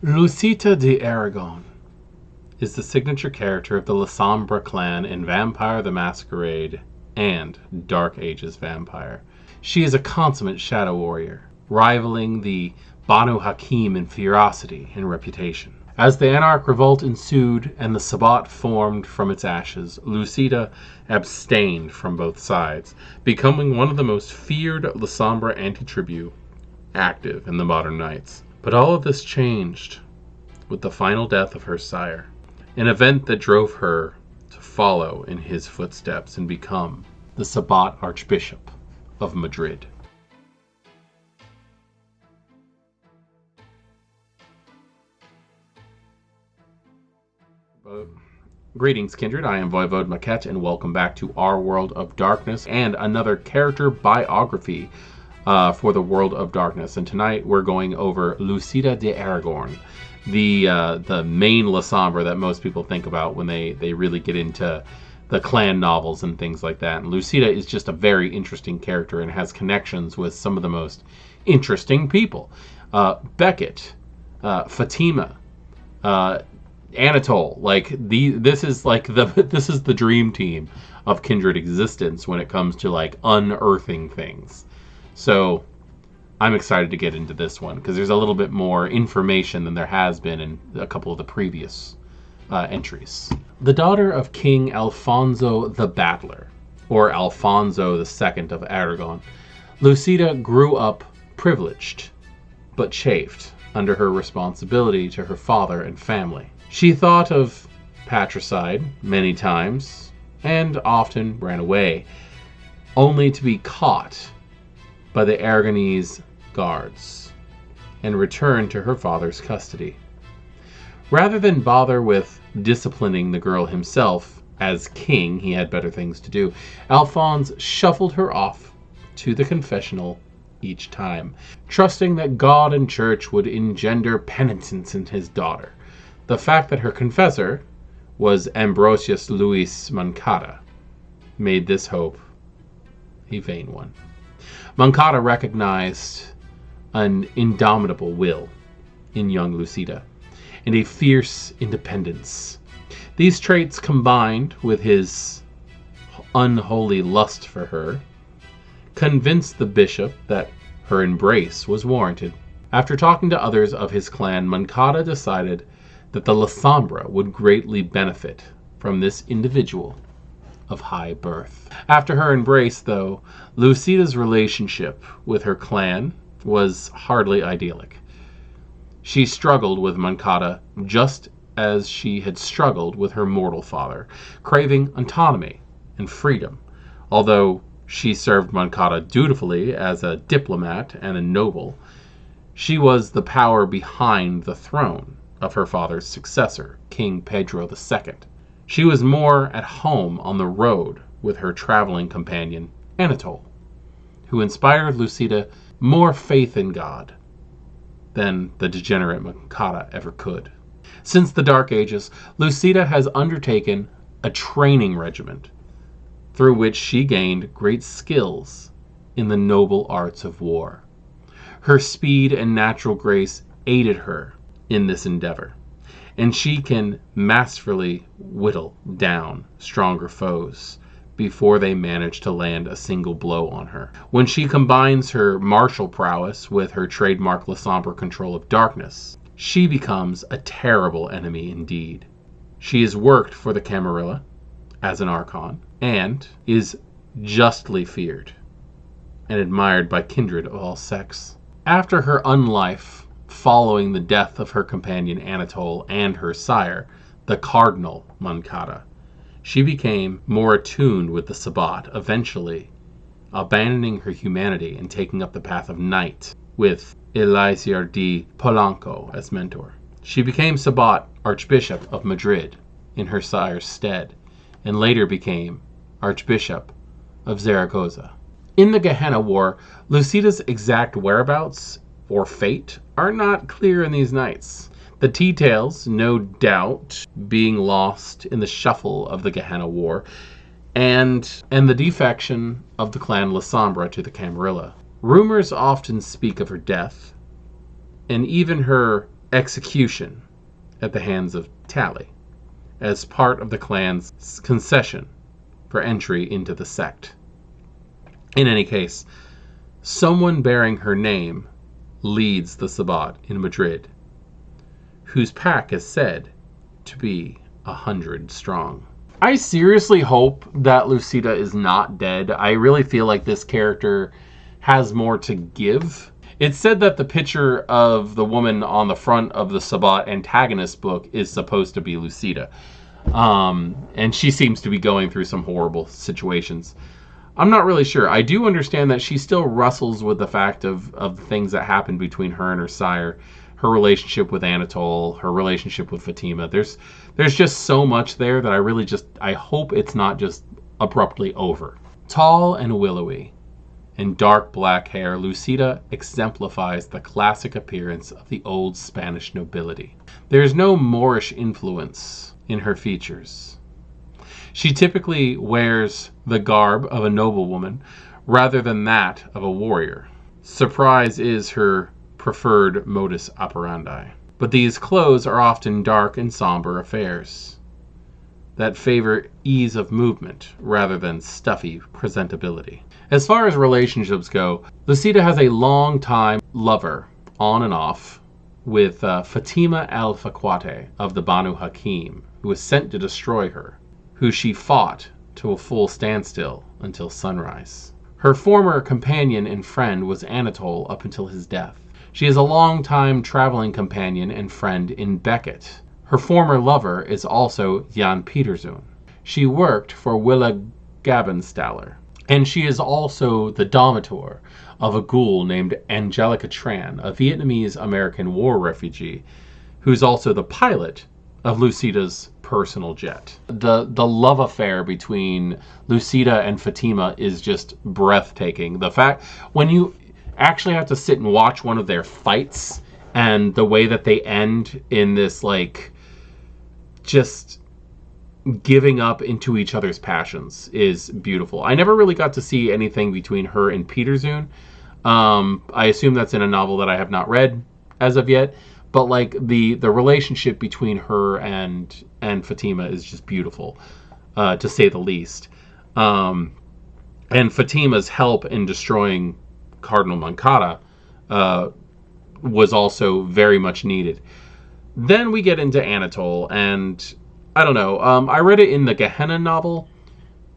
Lucita de Aragon is the signature character of the Lasombra clan in Vampire the Masquerade and Dark Ages Vampire. She is a consummate shadow warrior, rivaling the Banu Hakim in ferocity and reputation. As the Anarch revolt ensued and the Sabbat formed from its ashes, Lucita abstained from both sides, becoming one of the most feared Lasombra anti-tribu active in the modern Knights. But all of this changed with the final death of her sire, an event that drove her to follow in his footsteps and become the Sabbat Archbishop of Madrid. Greetings, kindred. I am WoD Maquette, and welcome back to our World of Darkness and another character biography for the World of Darkness. And tonight we're going over Lucita de Aragon, the main Lasombra that most people think about when they really get into the clan novels and things like that. And Lucita is just a very interesting character and has connections with some of the most interesting people. Beckett, Fatima, Anatole, this is the dream team of kindred existence when it comes to like unearthing things. So I'm excited to get into this one because there's a little bit more information than there has been in a couple of the previous entries. The daughter of King Alfonso the Battler, or Alfonso II of Aragon, Lucita grew up privileged but chafed under her responsibility to her father and family. She thought of patricide many times and often ran away, only to be caught by the Aragonese guards and return to her father's custody. Rather than bother with disciplining the girl himself, as king he had better things to do, Alphonse shuffled her off to the confessional each time, trusting that God and church would engender penitence in his daughter. The fact that her confessor was Ambrosio Luis Monçada made this hope a vain one. Monçada recognized an indomitable will in young Lucita and a fierce independence. These traits, combined with his unholy lust for her, convinced the bishop that her embrace was warranted. After talking to others of his clan, Monçada decided that the Lasombra would greatly benefit from this individual of high birth. After her embrace, though, Lucita's relationship with her clan was hardly idyllic. She struggled with Monçada just as she had struggled with her mortal father, craving autonomy and freedom. Although she served Monçada dutifully as a diplomat and a noble, she was the power behind the throne of her father's successor, King Pedro II. She was more at home on the road with her traveling companion, Anatole, who inspired Lucita more faith in God than the degenerate Monçada ever could. Since the Dark Ages, Lucita has undertaken a training regiment through which she gained great skills in the noble arts of war. Her speed and natural grace aided her in this endeavor, and she can masterfully whittle down stronger foes before they manage to land a single blow on her. When she combines her martial prowess with her trademark Lasombra control of darkness, she becomes a terrible enemy indeed. She has worked for the Camarilla as an Archon and is justly feared and admired by kindred of all sects. After her unlife, following the death of her companion Anatole and her sire, the Cardinal Monçada, she became more attuned with the Sabbat, eventually abandoning her humanity and taking up the path of knight with Eliezer de Polanco as mentor. She became Sabbat Archbishop of Madrid in her sire's stead, and later became Archbishop of Zaragoza. In the Gehenna War, Lucita's exact whereabouts or fate are not clear in these nights. The details, no doubt, being lost in the shuffle of the Gehenna War and the defection of the clan Lasombra to the Camarilla. Rumors often speak of her death, and even her execution at the hands of Tally as part of the clan's concession for entry into the sect. In any case, someone bearing her name leads the Sabbat in Madrid, whose pack is said to be 100 strong. I seriously hope that Lucita is not dead. I really feel like this character has more to give. It's said that the picture of the woman on the front of the Sabbat antagonist book is supposed to be Lucita. And she seems to be going through some horrible situations. I'm not really sure. I do understand that she still wrestles with the fact of the things that happened between her and her sire, her relationship with Anatole, her relationship with Fatima. There's just so much there that I hope it's not just abruptly over. Tall and willowy, and dark black hair, Lucita exemplifies the classic appearance of the old Spanish nobility. There is no Moorish influence in her features. She typically wears the garb of a noblewoman rather than that of a warrior. Surprise is her preferred modus operandi. But these clothes are often dark and somber affairs that favor ease of movement rather than stuffy presentability. As far as relationships go, Lucita has a long-time lover, on and off, with Fatima al-Fakwate of the Banu Hakim, who was sent to destroy her, who she fought to a full standstill until sunrise. Her former companion and friend was Anatole up until his death. She is a long-time traveling companion and friend in Beckett. Her former lover is also Jan Pieterzoon. She worked for Willa Gabenstaller, and she is also the domator of a ghoul named Angelica Tran, a Vietnamese-American war refugee, who's also the pilot of Lucita's personal jet. The love affair between Lucita and Fatima is just breathtaking. The fact, when you actually have to sit and watch one of their fights, and the way that they end in this, like, just giving up into each other's passions is beautiful. I never really got to see anything between her and Pieterzoon. I assume that's in a novel that I have not read as of yet, but like the relationship between her and Fatima is just beautiful, to say the least. And Fatima's help in destroying Cardinal Moncada was also very much needed. Then we get into Anatole, and I don't know. I read it in the Gehenna novel,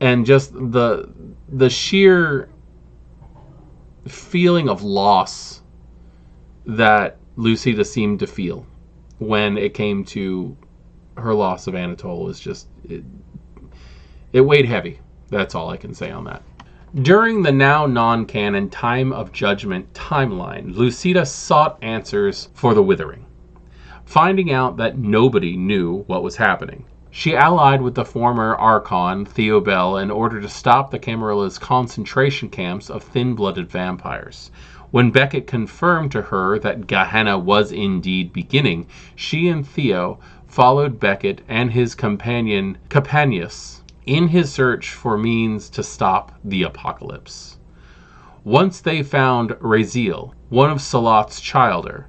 and just the sheer feeling of loss that Lucita seemed to feel when it came to her loss of Anatole was just, it weighed heavy. That's all I can say on that. During the now non-canon Time of Judgment timeline, Lucita sought answers for the Withering, finding out that nobody knew what was happening. She allied with the former Archon, Theobel, in order to stop the Camarilla's concentration camps of thin-blooded vampires. When Beckett confirmed to her that Gehenna was indeed beginning, she and Theo followed Beckett and his companion Capanius in his search for means to stop the apocalypse. Once they found Raziel, one of Salat's childer,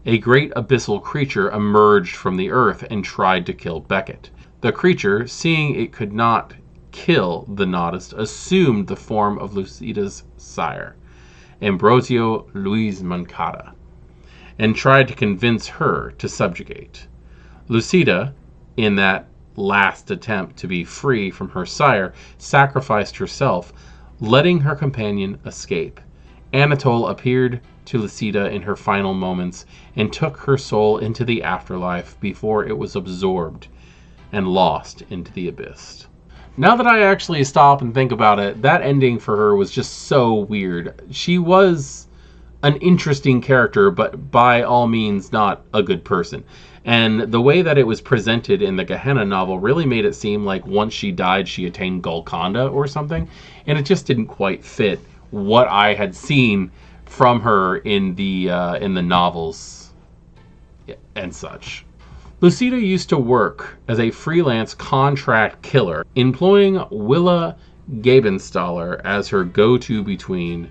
a great abyssal creature emerged from the earth and tried to kill Beckett. The creature, seeing it could not kill the Nodist, assumed the form of Lucita's sire, Ambrosio Luis Monçada, and tried to convince her to subjugate. Lucita, in that last attempt to be free from her sire, sacrificed herself, letting her companion escape. Anatole appeared to Lucita in her final moments and took her soul into the afterlife before it was absorbed and lost into the abyss. Now that I actually stop and think about it, that ending for her was just so weird. She was an interesting character, but by all means not a good person. And the way that it was presented in the Gehenna novel really made it seem like once she died, she attained Golconda or something. And it just didn't quite fit what I had seen from her in the novels and such. Lucita used to work as a freelance contract killer, employing Willa Gabenstaller as her go-to between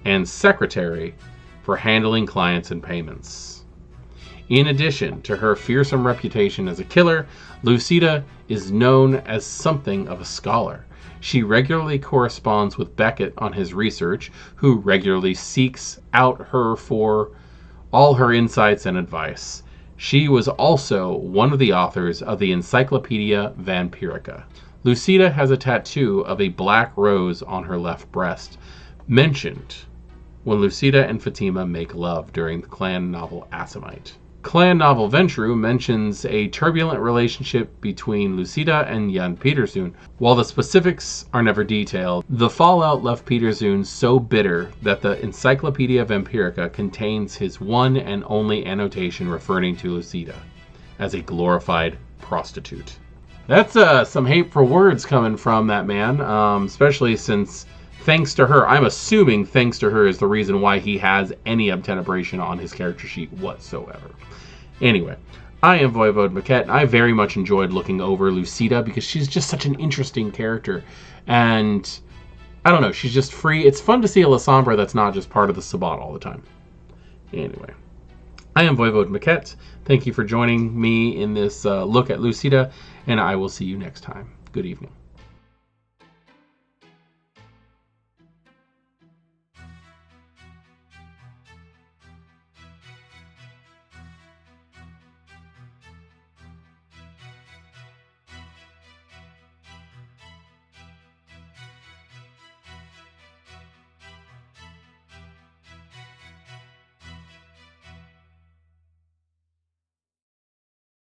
and secretary for handling clients and payments. In addition to her fearsome reputation as a killer, Lucita is known as something of a scholar. She regularly corresponds with Beckett on his research, who regularly seeks out her for all her insights and advice. She was also one of the authors of the Encyclopedia Vampirica. Lucita has a tattoo of a black rose on her left breast, mentioned when Lucita and Fatima make love during the clan novel Assamite. Clan novel Ventru mentions a turbulent relationship between Lucita and Jan Peterzoon. While the specifics are never detailed, the fallout left Peterzoon so bitter that the Encyclopedia Vampirica contains his one and only annotation referring to Lucita as a glorified prostitute. That's some hateful words coming from that man, especially since thanks to her, I'm assuming thanks to her is the reason why he has any Obtenebration on his character sheet whatsoever. Anyway, I am Voivode Maquette, and I very much enjoyed looking over Lucita because she's just such an interesting character. And I don't know, she's just free. It's fun to see a Lasombra that's not just part of the Sabbat all the time. Anyway, I am Voivode Maquette. Thank you for joining me in this look at Lucita, and I will see you next time. Good evening.